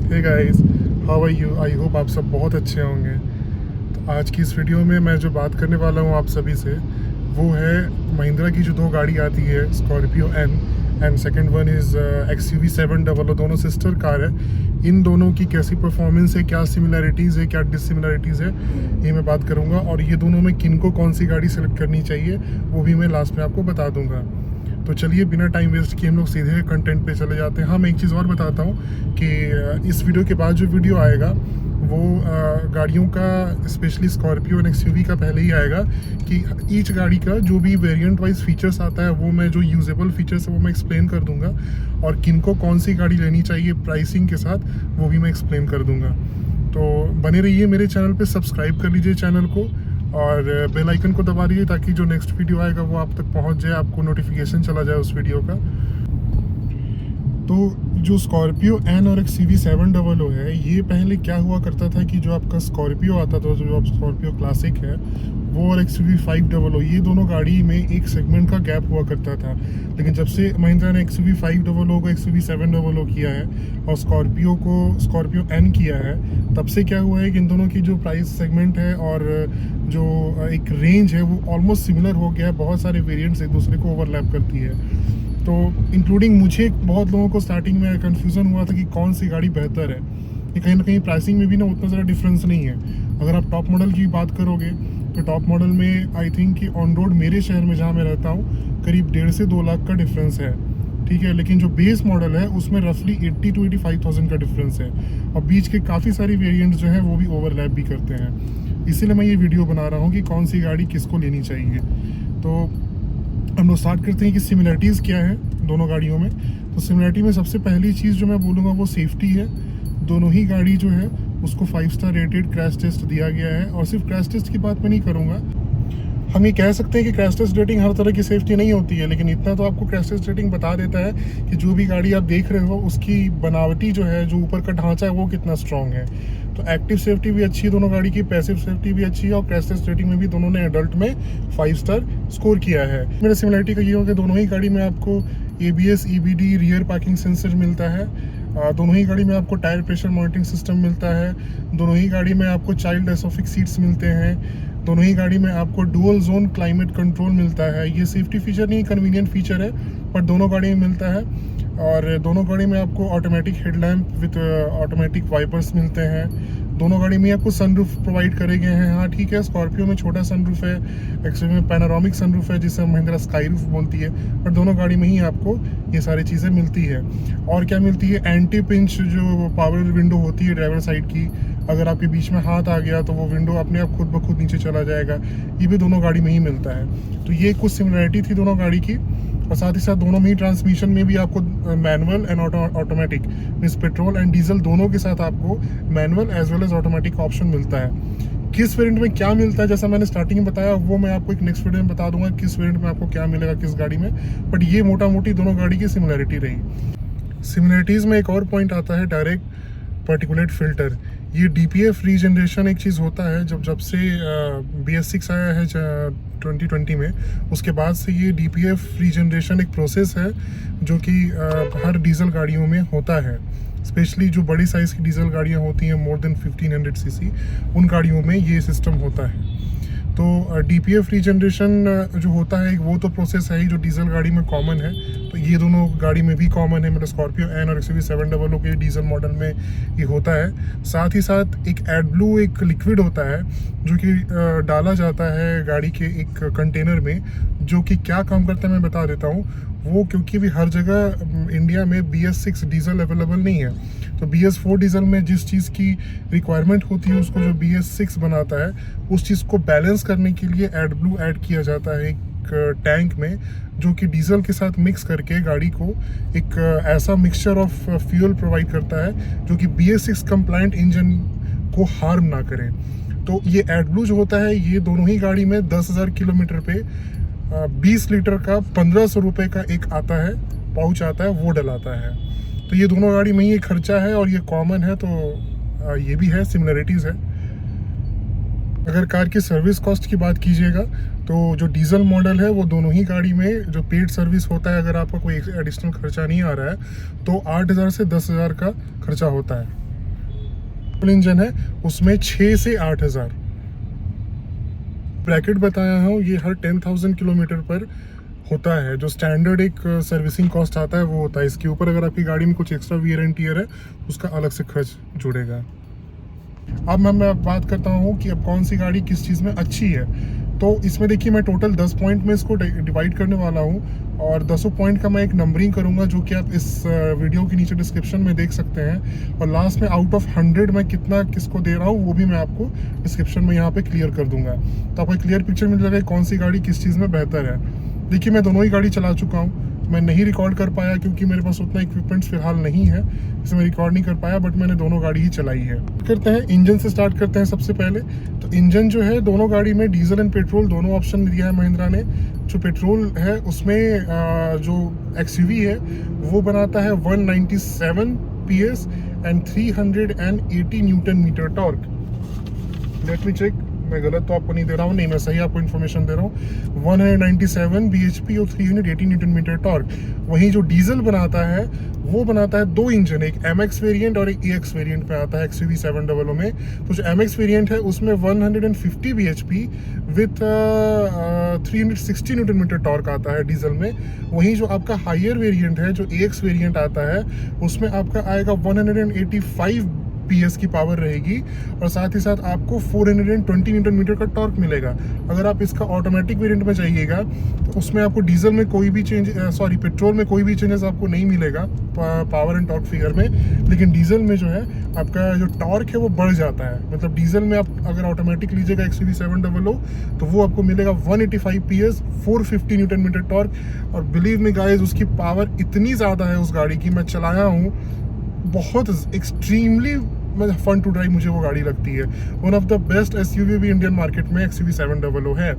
Hey guys, how are you? I hope आप सब बहुत अच्छे होंगे। तो आज की इस वीडियो में मैं जो बात करने वाला हूँ आप सभी से वो है महिंद्रा की जो दो गाड़ी आती है, Scorpio N and second one is XUV 700। दोनों सिस्टर कार है। इन दोनों की कैसी परफॉर्मेंस है, क्या सिमिलैरिटीज़ है, क्या डिससिमिलैरिटीज़ है, ये मैं बात करूँगा। और ये दोनों में किनको कौन सी गाड़ी सेलेक्ट करनी चाहिए वो भी मैं लास्ट में आपको बता दूँगा। तो चलिए बिना टाइम वेस्ट किए हम लोग सीधे कंटेंट पे चले जाते हैं। हाँ, मैं एक चीज़ और बताता हूँ कि इस वीडियो के बाद जो वीडियो आएगा वो गाड़ियों का, स्पेशली स्कॉर्पियो और XUV का पहले ही आएगा कि ईच गाड़ी का जो भी वेरिएंट वाइज फीचर्स आता है वो मैं, जो यूजेबल फीचर्स है वो मैं एक्सप्लेन कर दूंगा, और किनको कौन सी गाड़ी लेनी चाहिए प्राइसिंग के साथ वो भी मैं एक्सप्लेन कर दूंगा। तो बने रहिए मेरे चैनल पे, सब्सक्राइब कर लीजिए चैनल को और बेल आइकन को दबा दीजिए ताकि जो नेक्स्ट वीडियो आएगा वो आप तक पहुंच जाए, आपको नोटिफिकेशन चला जाए उस वीडियो का। तो जो स्कॉर्पियो एन और XUV 700 है, ये पहले क्या हुआ करता था कि जो आपका स्कॉर्पियो आता था, जो स्कॉर्पियो क्लासिक है वो, और XUV 500, ये दोनों गाड़ी में एक सेगमेंट का गैप हुआ करता था। लेकिन जब से महिंद्रा ने XUV 500 को XUV 700 किया है और स्कॉर्पियो एन किया है, तब से क्या हुआ है कि इन दोनों की जो प्राइस सेगमेंट है और जो एक रेंज है वो ऑलमोस्ट सिमिलर हो गया है। बहुत सारे वेरिएंट्स एक दूसरे को ओवरलैप करती है। तो इंक्लूडिंग मुझे, बहुत लोगों को स्टार्टिंग में कन्फ्यूज़न हुआ था कि कौन सी गाड़ी बेहतर है। ये कहीं ना कहीं प्राइसिंग में भी ना उतना ज़्यादा डिफरेंस नहीं है। अगर आप टॉप मॉडल की बात करोगे तो टॉप मॉडल में आई थिंक कि ऑन रोड मेरे शहर में जहाँ मैं रहता हूँ करीब 1.5 से 2 लाख का डिफरेंस है, ठीक है। लेकिन जो बेस मॉडल है उसमें रफली 80 to 85,000 का डिफरेंस है, और बीच के काफ़ी सारी वेरिएंट्स जो हैं वो भी ओवरलैप भी करते हैं। इसीलिए मैं ये वीडियो बना रहा हूँ कि कौन सी गाड़ी किसको लेनी चाहिए। तो हम लोग स्टार्ट करते हैं कि सिमिलरिटीज़ क्या है दोनों गाड़ियों में। तो सिमिलरिटी में सबसे पहली चीज़ जो मैं बोलूँगा वो सेफ्टी है। दोनों ही गाड़ी जो है उसको 5 स्टार रेटेड क्रैश टेस्ट दिया गया है, और सिर्फ क्रैश टेस्ट की बात मैं नहीं करूँगा। हम ये कह सकते हैं कि क्रैश टेस्ट रेटिंग हर तरह की सेफ्टी नहीं होती है, लेकिन इतना तो आपको क्रैश टेस्ट रेटिंग बता देता है कि जो भी गाड़ी आप देख रहे हो उसकी बनावटी जो है, जो ऊपर का ढांचा है वो कितना स्ट्रॉन्ग है। तो एक्टिव सेफ्टी भी अच्छी है दोनों गाड़ी की, पैसिव सेफ्टी भी अच्छी है, और क्रैश टेस्ट रेटिंग में भी दोनों ने एडल्ट में 5 स्टार स्कोर किया है। मेरा सिमिलरिटी का ये हो कि दोनों ही गाड़ी में आपको ABS EBD rear parking sensor मिलता है। दोनों ही गाड़ी में आपको टायर प्रेशर मॉनिटरिंग सिस्टम मिलता है। दोनों ही गाड़ी में आपको चाइल्ड एसोफिक सीट्स मिलते हैं। दोनों ही गाड़ी में आपको डुअल जोन क्लाइमेट कंट्रोल मिलता है। ये सेफ्टी फीचर नहीं, कन्वीनियंट फीचर है, पर दोनों गाड़ी में मिलता है। और दोनों गाड़ी में आपको automatic headlamp with automatic wipers मिलते हैं। दोनों गाड़ी में आपको सनरूफ प्रोवाइड करे गए हैं। हाँ ठीक है, स्कॉर्पियो में छोटा सनरूफ है, XUV में पैनोरामिक सनरूफ है जिसे महिंद्रा स्काई रूफ बोलती है, पर दोनों गाड़ी में ही आपको ये सारी चीज़ें मिलती है। और क्या मिलती है, एंटी पिंच जो पावर विंडो होती है ड्राइवर साइड की, अगर आपके बीच में हाथ आ गया तो वो विंडो अपने आप खुद ब खुद नीचे चला जाएगा, ये भी दोनों गाड़ी में ही मिलता है। तो ये कुछ सिमिलरिटी थी दोनों गाड़ी की। और साथ ही साथ दोनों में ही ट्रांसमिशन में भी आपको manual and automatic, means petrol and diesel दोनों के साथ आपको manual as well as automatic option मिलता है। किस वेरिएंट में क्या मिलता है, जैसा मैंने स्टार्टिंग में बताया, वो मैं आपको एक नेक्स्ट वीडियो में बता दूंगा किस वेरिएंट में आपको क्या मिलेगा किस गाड़ी में। बट ये मोटा मोटी दोनों गाड़ी की सिमिलरिटी रही। सिमिलरिटीज़ में एक और पॉइंट आता है डायरेक्ट पार्टिकुलेट फिल्टर। ये DPF रीजनरेशन एक चीज़ होता है, जब से BS6 आया है 2020 में, उसके बाद से ये DPF रीजनरेशन एक प्रोसेस है जो कि हर डीजल गाड़ियों में होता है। स्पेशली जो बड़ी साइज़ की डीजल गाड़ियाँ होती हैं मोर देन 1500 cc, उन गाड़ियों में ये सिस्टम होता है। तो DPF रीजनरेशन जो होता है वो तो प्रोसेस है ही जो डीजल गाड़ी में कॉमन है, तो ये दोनों गाड़ी में भी कॉमन है। मतलब स्कॉर्पियो एन और XUV 700 के डीजल मॉडल में ये होता है। साथ ही साथ एक एडब्लू एक लिक्विड होता है जो कि डाला जाता है गाड़ी के एक कंटेनर में, जो कि क्या काम करता है मैं बता देता हूँ। वो क्योंकि भी हर जगह इंडिया में BS6 डीजल अवेलेबल नहीं है, तो BS4 डीजल में जिस चीज़ की रिक्वायरमेंट होती है उसको जो BS6 बनाता है, उस चीज़ को बैलेंस करने के लिए एडब्लू ऐड किया जाता है एक टैंक में, जो कि डीजल के साथ मिक्स करके गाड़ी को एक ऐसा मिक्सचर ऑफ फ्यूल प्रोवाइड करता है जो कि BS6 कंप्लायंट इंजन को हार्म ना करे। तो ये एडब्लू जो होता है, ये दोनों ही गाड़ी में 10,000 किलोमीटर पे 20 लीटर का 1500 रुपये का एक आता है, पाउच आता है, वो डलाता है। तो ये दोनों गाड़ी में ही ये खर्चा है और ये कॉमन है, तो ये भी है, सिमिलरिटीज़ है। अगर कार की सर्विस कॉस्ट की बात कीजिएगा तो जो डीजल मॉडल है वो दोनों ही गाड़ी में जो पेड सर्विस होता है, अगर आपका कोई एडिशनल खर्चा नहीं आ रहा है, तो 8,000 से 10,000 का खर्चा होता है। इंजन है उसमें 6 से 8,000। ब्रैकेट बताया हूँ, ये हर 10,000 किलोमीटर पर होता है। जो स्टैंडर्ड एक सर्विसिंग कॉस्ट आता है वो होता है। इसके ऊपर अगर आपकी गाड़ी में कुछ एक्स्ट्रा वियर एंड टियर है उसका अलग से खर्च जुड़ेगा। अब मैं बात करता हूँ कि अब कौन सी गाड़ी किस चीज़ में अच्छी है। तो इसमें देखिए मैं टोटल 10 पॉइंट में इसको डिवाइड करने वाला हूँ और 10 पॉइंट का मैं एक नंबरिंग करूँगा जो कि आप इस वीडियो के नीचे डिस्क्रिप्शन में देख सकते हैं। और लास्ट में आउट ऑफ 100 मैं कितना किसको दे रहा हूँ वो भी मैं आपको डिस्क्रिप्शन में यहाँ पे क्लियर कर दूंगा, तो आपको क्लियर पिक्चर मिल जाएगा कौन सी गाड़ी किस चीज़ में बेहतर है। देखिए मैं दोनों ही गाड़ी चला चुका हूँ। मैं नहीं रिकॉर्ड कर पाया क्योंकि मेरे पास उतना इक्विपमेंट्स फिलहाल नहीं है, इसलिए मैं रिकॉर्ड नहीं कर पाया, बट मैंने दोनों गाड़ी ही चलाई है। करते हैं इंजन से स्टार्ट करते हैं सबसे पहले। तो इंजन जो है दोनों गाड़ी में डीजल एंड पेट्रोल दोनों ऑप्शन दिया है महिंद्रा ने। जो पेट्रोल है उसमें जो XUV है वो बनाता है 197 PS and 380 newton metre torque. Let me check, मैं गलत तो आपको नहीं दे रहा हूँ, नहीं मैं सही आपको इन्फॉर्मेशन दे रहा हूँ। 197 bhp और 380 न्यूटन मीटर टॉर्क। वहीं जो डीजल बनाता है वो बनाता है दो इंजन, एक MX वेरिएंट और एक EX वेरिएंट पे आता है XUV 700 में। तो जो MX वेरिएंट है उसमें 150 bhp with 360 newton metre torque आता है डीजल में। वहीं जो आपका हायर वेरिएंट है जो EX वेरिएंट आता है उसमें आपका आएगा 185 PS की पावर रहेगी और साथ ही साथ आपको 420 न्यूटन मीटर का टॉर्क मिलेगा। अगर आप इसका ऑटोमेटिक वेरिएंट में चाहिएगा तो उसमें आपको डीजल में कोई भी पेट्रोल में कोई भी चेंजेस आपको नहीं मिलेगा पावर एंड टॉर्क फिगर में, लेकिन डीजल में जो है आपका जो टॉर्क है वो बढ़ जाता है। मतलब डीजल में आप अगर ऑटोमेटिक लीजिएगा XUV 700 तो वो आपको मिलेगा 185 PS 450 न्यूटन मीटर टॉर्क। और बिलीव मी गाइस उसकी पावर इतनी ज़्यादा है उस गाड़ी की, मैं चलाया हूँ, बहुत एक्सट्रीमली फन टू ड्राइव मुझे वो गाड़ी लगती है। One of the best SUV भी इंडियन मार्केट में XUV 700 है।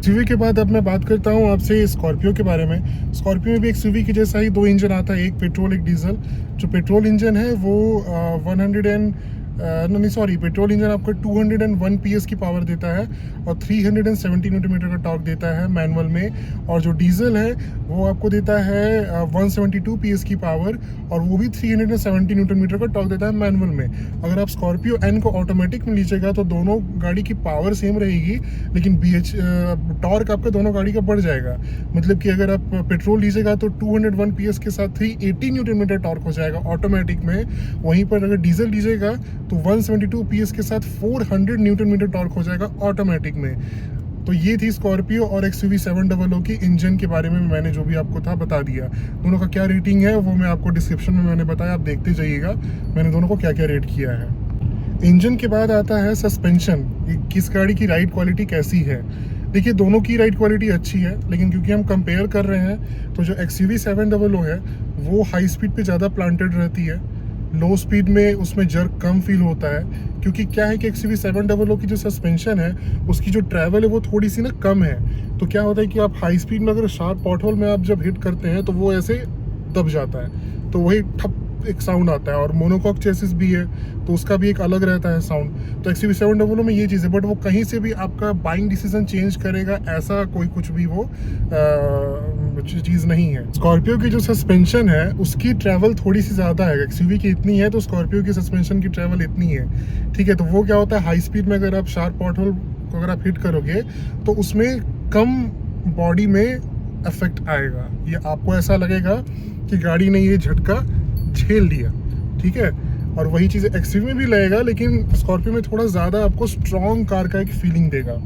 SUV के बाद अब मैं बात करता हूँ आपसे स्कॉर्पियो के बारे में। स्कॉर्पियो में भी XUV की जैसा ही दो इंजन आता है, एक पेट्रोल एक डीजल। जो पेट्रोल इंजन है वो पेट्रोल इंजन आपको 201 PS की पावर देता है और 370 न्यूटन मीटर का टॉर्क देता है मैनुअल में। और जो डीजल है वो आपको देता है 172 PS की पावर और वो भी 370 न्यूटन मीटर का टॉर्क देता है मैनुअल में। अगर आप स्कॉर्पियो N को ऑटोमेटिक में लीजिएगा तो दोनों गाड़ी की पावर सेम रहेगी, लेकिन टॉर्क आपका दोनों गाड़ी का बढ़ जाएगा। मतलब कि अगर आप पेट्रोल लीजिएगा तो 201 PS के साथ 380 न्यूटन मीटर टॉर्क हो जाएगा ऑटोमेटिक में। वहीं पर अगर डीजल लीजिएगा तो 172 PS के साथ 400 न्यूटन मीटर टॉर्क हो जाएगा ऑटोमेटिक में। तो ये थी स्कॉर्पियो और XUV 700 की इंजन के बारे में मैंने जो भी आपको था बता दिया। दोनों का क्या रेटिंग है वो मैं आपको डिस्क्रिप्शन में मैंने बताया, आप देखते जाइएगा मैंने दोनों को क्या क्या रेट किया है। इंजन के बाद आता है सस्पेंशन, किस गाड़ी की राइड क्वालिटी कैसी है। देखिए दोनों की राइड क्वालिटी अच्छी है, लेकिन क्योंकि हम कंपेयर कर रहे हैं तो जो XUV 700 है वो हाई स्पीड पे ज़्यादा प्लांटेड रहती है, लो स्पीड में उसमें जर्क कम फील होता है। क्योंकि क्या है कि XUV 700 की जो सस्पेंशन है उसकी जो ट्रैवल है वो थोड़ी सी ना कम है। तो क्या होता है कि आप हाई स्पीड में अगर शार्प पॉटहोल में आप जब हिट करते हैं तो वो ऐसे दब जाता है, तो वही ठप एक साउंड आता है। और मोनोकॉक चेसिस भी है तो उसका भी एक अलग रहता है साउंड। तो XUV 700 में ये चीज़ है, बट वो कहीं से भी आपका बाइंग डिसीजन चेंज करेगा ऐसा कोई कुछ भी वो चीज़ नहीं है। स्कॉर्पियो की जो सस्पेंशन है उसकी ट्रैवल थोड़ी सी ज़्यादा है, XUV की इतनी है तो स्कॉर्पियो की सस्पेंशन की ट्रैवल इतनी है। ठीक है, तो वो क्या होता है हाई स्पीड में अगर आप शार्प पॉटहोल को अगर आप हिट करोगे तो उसमें कम बॉडी में इफेक्ट आएगा। ये आपको ऐसा लगेगा कि गाड़ी ने ये झटका झेल लिया। ठीक है, और वही चीज़ XUV में भी लगेगा, लेकिन स्कॉर्पियो में थोड़ा ज़्यादा आपको स्ट्रॉन्ग कार का एक फीलिंग देगा।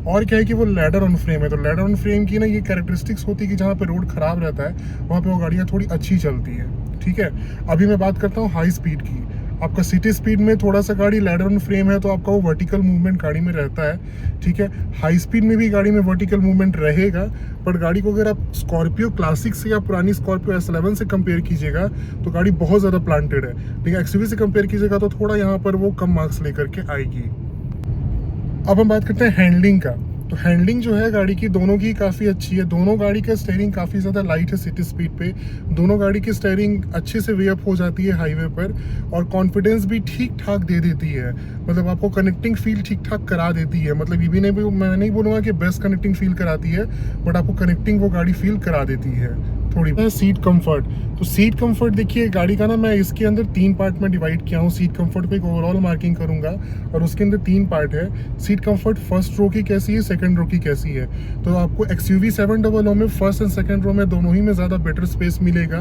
और क्या है कि वो लैडर ऑन फ्रेम है, तो लैडर ऑन फ्रेम की ना ये कैरेक्टरिस्टिक्स होती है कि जहाँ पे रोड ख़राब रहता है वहाँ पे वो गाड़ियाँ थोड़ी अच्छी चलती है। ठीक है, अभी मैं बात करता हूँ हाई स्पीड की। आपका सिटी स्पीड में थोड़ा सा गाड़ी लैडर ऑन फ्रेम है तो आपका वो वर्टिकल मूवमेंट गाड़ी में रहता है। ठीक है, हाई स्पीड में भी गाड़ी में वर्टिकल मूवमेंट रहेगा, बट गाड़ी को अगर आप स्कॉर्पियो क्लासिक से या पुरानी स्कॉर्पियो S11 से कंपेयर कीजिएगा तो गाड़ी बहुत ज़्यादा प्लांटेड है। लेकिन XUV से कंपेयर कीजिएगा तो थोड़ा यहाँ पर वो कम मार्क्स लेकर के आएगी। अब हम बात करते हैं हैंडलिंग का। तो हैंडलिंग जो है गाड़ी की दोनों की काफ़ी अच्छी है। दोनों गाड़ी का स्टीयरिंग काफ़ी ज़्यादा लाइट है सिटी स्पीड पे। दोनों गाड़ी की स्टीयरिंग अच्छे से वे अप हो जाती है हाईवे पर और कॉन्फिडेंस भी ठीक ठाक दे देती है। मतलब आपको कनेक्टिंग फील ठीक ठाक करा देती है। मतलब ये भी नहीं, मैं नहीं बोलूँगा कि बेस्ट कनेक्टिंग फील कराती है, बट आपको कनेक्टिंग वो गाड़ी फील करा देती है। थोड़ी सीट कंफर्ट। तो सीट कंफर्ट देखिए गाड़ी का ना, मैं इसके अंदर 3 पार्ट में डिवाइड किया हूँ। सीट कंफर्ट पे एक ओवरऑल मार्किंग करूंगा और उसके अंदर 3 पार्ट है। सीट कंफर्ट फर्स्ट रो की कैसी है, सेकंड रो की कैसी है। तो आपको XUV 700 में फर्स्ट एंड सेकंड रो में दोनों ही में ज़्यादा बेटर स्पेस मिलेगा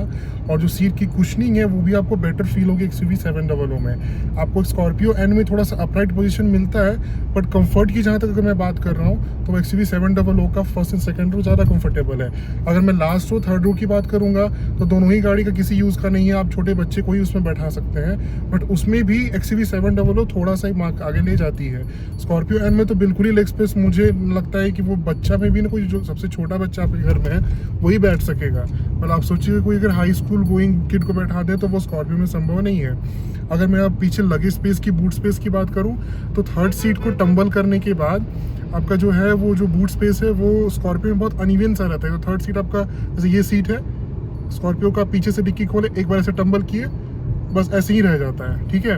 और जो सीट की कुशनिंग है वो भी आपको बेटर फील होगी XUV 700 में। आपको स्कॉर्पियो एन में थोड़ा सा अपराइट पोजीशन मिलता है, बट कंफर्ट की जहाँ तक अगर मैं बात कर रहा हूँ तो XUV 700 का फर्स्ट एंड सेकंड रो ज़्यादा कंफर्टेबल है। अगर मैं लास्ट रो थर्ड रो की बात करूँगा तो दोनों ही गाड़ी का किसी यूज़ का नहीं है, आप छोटे बच्चे को ही उसमें बैठा सकते हैं। बट उसमें भी XUV 700 थोड़ा सा ही मार्क आगे ले जाती है। स्कॉर्पियो एन में तो बिल्कुल ही लेग स्पेस मुझे लगता है कि वो बच्चा में भी ना, कोई जो सबसे छोटा बच्चा आपके घर में है वही बैठ सकेगा। पर आप सोचिए कोई अगर हाई स्कूल गोइंग किड को बैठा दे तो वो स्कॉर्पियो में संभव नहीं है। अगर मैं अब पीछे लगेज स्पेस की, बूट स्पेस की बात करूँ तो थर्ड सीट को टम्बल करने के बाद आपका जो है वो जो बूट स्पेस है वो स्कॉर्पियो में बहुत अनइवन सा रहता है। तो थर्ड सीट आपका, जैसे ये सीट है स्कॉर्पियो का, पीछे से डिक्की खोले, एक बार ऐसे टम्बल किए, बस ऐसे ही रह जाता है, ठीक है।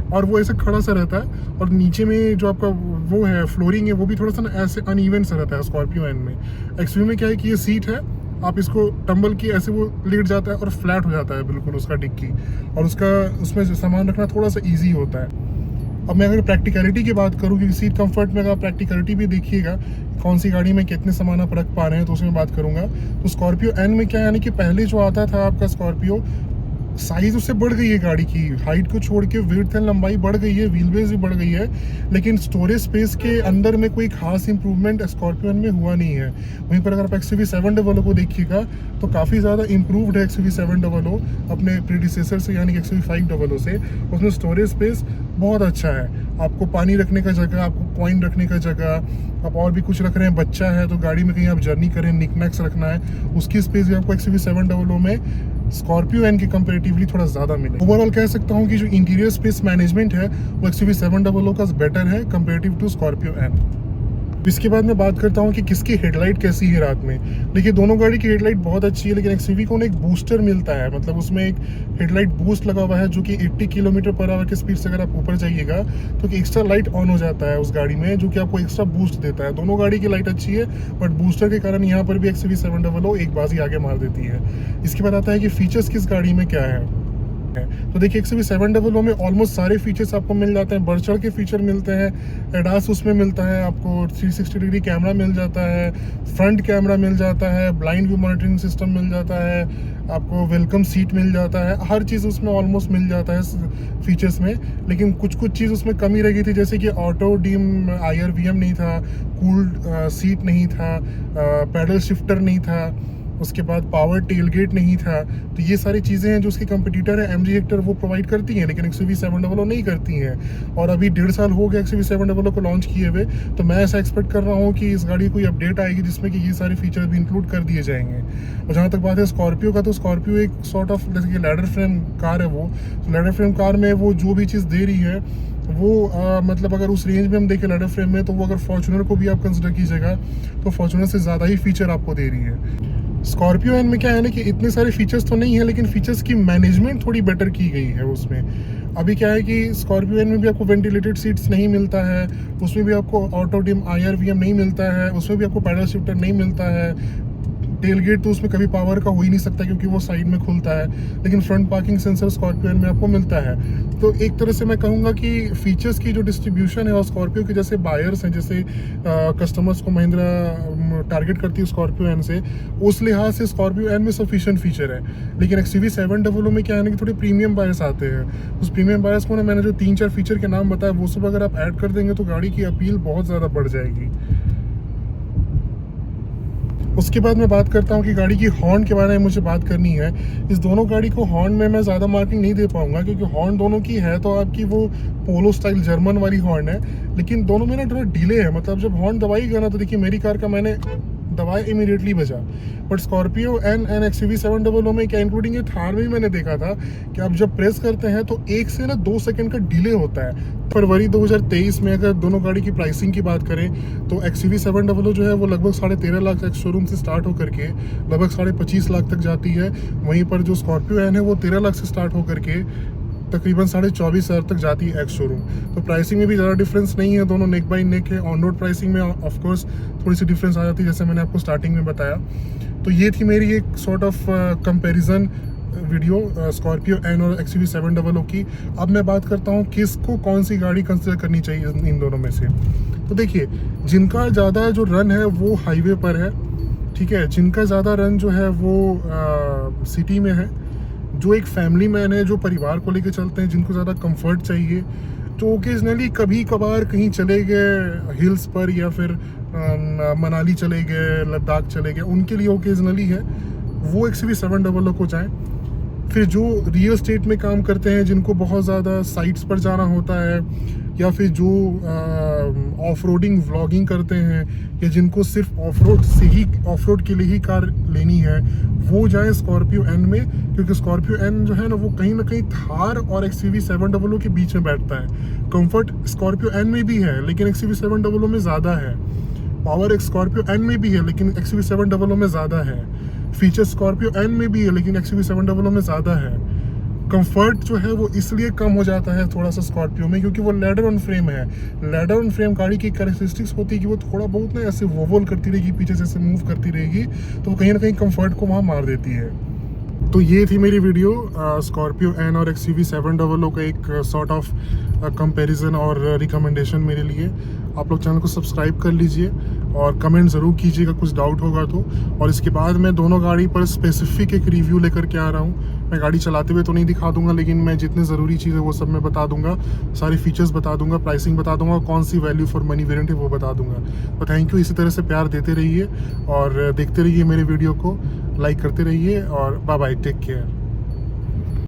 और वो ऐसे खड़ा सा रहता है और नीचे में जो आपका वो है फ्लोरिंग है वो भी थोड़ा सा ना ऐसे अनइवन सा रहता है स्कॉर्पियो एन में। XUV में क्या है कि ये सीट है, आप इसको टम्बल किए ऐसे वो लेट जाता है और फ्लैट हो जाता है बिल्कुल उसका डिक्की, और उसका उसमें सामान रखना थोड़ा सा ईजी होता है। अब मैं अगर प्रैक्टिकलिटी की बात करूँ, क्योंकि सीट कंफर्ट में अगर प्रैक्टिकलिटी भी देखिएगा कौन सी गाड़ी में कितने सामान आप रख पा रहे हैं तो उसमें बात करूँगा। तो स्कॉर्पियो एन में क्या है, यानी कि पहले जो आता था आपका स्कॉर्पियो, साइज उससे बढ़ गई है गाड़ी की, हाइट को छोड़ के विड्थ एंड लंबाई बढ़ गई है, व्हील बेस भी बढ़ गई है, लेकिन स्टोरेज स्पेस के अंदर में कोई खास इंप्रूवमेंट स्कॉर्पियो में हुआ नहीं है। वहीं पर अगर आप XUV 700 को देखिएगा तो काफ़ी ज़्यादा इंप्रूव्ड है XUV 700 अपने प्रीडिसेसर से, यानी कि XUV 500 से। उसमें स्टोरेज स्पेस बहुत अच्छा है, आपको पानी रखने का जगह, आपको कॉइन रखने का जगह, आप और भी कुछ रख रहे हैं, बच्चा है तो गाड़ी में कहीं आप जर्नी करें, निकनैक्स रखना है, उसकी स्पेस भी आपको XUV 700 में स्कॉर्पियो एन की कंपैरेटिवली थोड़ा ज़्यादा मिले। ओवरऑल कह सकता हूँ कि जो इंटीरियर स्पेस मैनेजमेंट है वो XUV 700 का बेटर है कंपैरेटिव टू स्कॉर्पियो एन। इसके बाद मैं बात करता हूँ कि किसकी हेडलाइट कैसी है रात में। देखिए दोनों गाड़ी की हेडलाइट बहुत अच्छी है, लेकिन XUV को एक बूस्टर मिलता है, मतलब उसमें एक हेडलाइट बूस्ट लगा हुआ है जो कि 80 km/h की स्पीड से अगर आप ऊपर जाइएगा तो एक्स्ट्रा लाइट ऑन हो जाता है उस गाड़ी में, जो कि आपको एक्स्ट्रा बूस्ट देता है। दोनों गाड़ी की लाइट अच्छी है, बट बूस्टर के कारण यहाँ पर भी XUV 700 एक बाजी आगे मार देती है। इसके बाद आता है कि फीचर्स किस गाड़ी में क्या है। तो देखिए XUV 700 में ऑलमोस्ट सारे फीचर्स आपको मिल जाते हैं, बढ़ चढ़ के फीचर मिलते हैं। एडास उसमें मिलता है, आपको 360 डिग्री कैमरा मिल जाता है, फ्रंट कैमरा मिल जाता है, ब्लाइंड व्यू मॉनिटरिंग सिस्टम मिल जाता है, आपको वेलकम सीट मिल जाता है, हर चीज़ उसमें ऑलमोस्ट मिल जाता है फीचर्स में। लेकिन कुछ चीज़ उसमें कमी रह गई थी, जैसे कि ऑटो डीम IRVM नहीं था, कूल्ड सीट नहीं था, पैडल शिफ्टर नहीं था, उसके बाद पावर टेलगेट नहीं था। तो ये सारी चीज़ें हैं जो उसके कंपटीटर है MG हेक्टर वो प्रोवाइड करती हैं, लेकिन XUV 700 नहीं करती हैं। और अभी 1.5 साल हो गया XUV 700 को लॉन्च किए हुए, तो मैं ऐसा एक्सपेक्ट कर रहा हूँ कि इस गाड़ी कोई अपडेट आएगी जिसमें कि ये सारे फीचर भी इंक्लूड कर दिए जाएंगे। और जहाँ तक बात है स्कॉर्पियो का, तो स्कॉर्पियो एक सॉर्ट ऑफ जैसे कि लैडर फ्रेम कार है वो, तो लैडर फ्रेम कार में वो जो भी चीज़ दे रही है वो मतलब अगर उस रेंज में हम देखें लैडर फ्रेम में, तो वो अगर फॉर्च्यूनर को भी आप कंसिडर कीजिएगा तो फॉर्च्यूनर से ज़्यादा ही फीचर आपको दे रही है। स्कॉर्पियो एन में क्या है ना कि इतने सारे फीचर्स तो नहीं है, लेकिन फीचर्स की मैनेजमेंट थोड़ी बेटर की गई है उसमें। अभी क्या है कि स्कॉर्पियो एन में भी आपको वेंटिलेटेड सीट्स नहीं मिलता है, उसमें भी आपको ऑटो डिम IRVM नहीं मिलता है, उसमें भी आपको पैडल शिफ्टर नहीं मिलता है, टेलगेट तो उसमें कभी पावर का हो ही नहीं सकता क्योंकि वो साइड में खुलता है, लेकिन front parking sensor Scorpio N में आपको मिलता है। तो एक तरह से मैं कहूँगा कि फीचर्स की जो डिस्ट्रीब्यूशन है और स्कॉर्पियो के जैसे बायर्स हैं, जैसे कस्टमर्स को महिंद्रा टारगेट करती है स्कॉर्पियो एन से, उस लिहाज से स्कॉर्पियो एन में सफिशिएंट फीचर है। लेकिन XUV 700 में क्या है ना कि थोड़े प्रीमियम बायर्स आते हैं, उस प्रीमियम बायर्स को ना मैंने जो 3-4 फीचर के नाम बताया वो सब अगर आप ऐड कर देंगे तो गाड़ी की अपील बहुत ज़्यादा बढ़ जाएगी। उसके बाद मैं बात करता हूँ कि गाड़ी की हॉर्न के बारे में मुझे बात करनी है। इस दोनों गाड़ी को हॉर्न में मैं ज़्यादा मार्किंग नहीं दे पाऊंगा, क्योंकि हॉर्न दोनों की है तो आपकी वो पोलो स्टाइल जर्मन वाली हॉर्न है, लेकिन दोनों में ना थोड़ा डिले है। मतलब जब हॉर्न दबाएगा ना तो देखिए मेरी कार का मैंने दबाए इमीडिएटली बजा, बट स्कॉर्पियो एन XUV 700 में क्या इंक्लूडिंग ये थार में भी मैंने देखा था कि आप जब प्रेस करते हैं तो 1 से 2 सेकंड का डिले होता है। फरवरी 2023 में अगर दोनों गाड़ी की प्राइसिंग की बात करें तो XUV 700 जो है वो लगभग 13.5 लाख एक्स शोरूम से स्टार्ट होकर के लगभग 25.5 लाख तक जाती है। वहीं पर जो स्कॉर्पियो एन है वो 13 लाख से स्टार्ट होकर के तकरीबन 24,500 तक जाती है एक्स शोरूम। तो प्राइसिंग में भी ज़्यादा डिफरेंस नहीं है, दोनों नेक बाई नेक है। ऑन रोड प्राइसिंग में ऑफकोर्स थोड़ी सी डिफरेंस आ जाती है, जैसे मैंने आपको स्टार्टिंग में बताया। तो ये थी मेरी एक sort of comparison video Scorpio N और XUV 700 की। अब मैं बात करता हूँ किसको कौन सी गाड़ी कंसिडर करनी चाहिए इन दोनों में से। तो देखिए, जिनका ज़्यादा जो रन है वो हाईवे पर है, ठीक है, जिनका ज़्यादा रन जो है वो सिटी में है, जो एक फैमिली मैन है, जो परिवार को लेकर चलते हैं, जिनको ज़्यादा कंफर्ट चाहिए, जो ओकेजनली कभी कभार कहीं चले गए हिल्स पर या फिर मनाली चले गए, लद्दाख चले गए, उनके लिए ओकेजनली है, वो XUV 700 को जाएं। फिर जो रियल स्टेट में काम करते हैं, जिनको बहुत ज़्यादा साइट्स पर जाना होता है, या फिर जो ऑफ रोडिंग व्लॉगिंग करते हैं, या जिनको सिर्फ ऑफ रोड के लिए ही कार लेनी है, वो जाएं स्कॉर्पियो एन में। क्योंकि स्कॉर्पियो एन जो है ना कहीं थार और XUV 700 के बीच में बैठता है। कंफर्ट स्कॉर्पियो एन में भी है लेकिन XUV 700 में ज़्यादा है। पावर स्कॉर्पियो एन में भी है लेकिन XUV 700 में ज़्यादा है। फीचर स्कॉर्पियो एन में भी है लेकिन XUV 700 में ज़्यादा है। कंफर्ट जो है वो इसलिए कम हो जाता है थोड़ा सा स्कॉर्पियो में, क्योंकि वो लेडर ऑन फ्रेम है। लेडर ऑन फ्रेम गाड़ी की कैरेक्टरिस्टिक्स होती है कि वो थोड़ा बहुत ना ऐसे वोवल करती रहेगी, पीछे से ऐसे मूव करती रहेगी, तो वो कहीं ना कहीं कंफर्ट को वहाँ मार देती है। तो ये थी मेरी वीडियो स्कॉर्पियो एन और XUV 700 का एक सॉर्ट ऑफ कंपैरिजन और रिकमेंडेशन मेरे लिए। आप लोग चैनल को सब्सक्राइब कर लीजिए और कमेंट ज़रूर कीजिएगा कुछ डाउट होगा तो। और इसके बाद मैं दोनों गाड़ी पर स्पेसिफिक एक रिव्यू लेकर के आ रहा हूँ। मैं गाड़ी चलाते हुए तो नहीं दिखा दूंगा, लेकिन मैं जितने ज़रूरी चीज़ है वो सब मैं बता दूंगा, सारे फीचर्स बता दूंगा, प्राइसिंग बता दूंगा, कौन सी वैल्यू फॉर मनी वेरिएंट है वो बता दूंगा। तो थैंक यू, इसी तरह से प्यार देते रहिए और देखते रहिए मेरे वीडियो को, लाइक करते रहिए और बाय बाय, टेक केयर।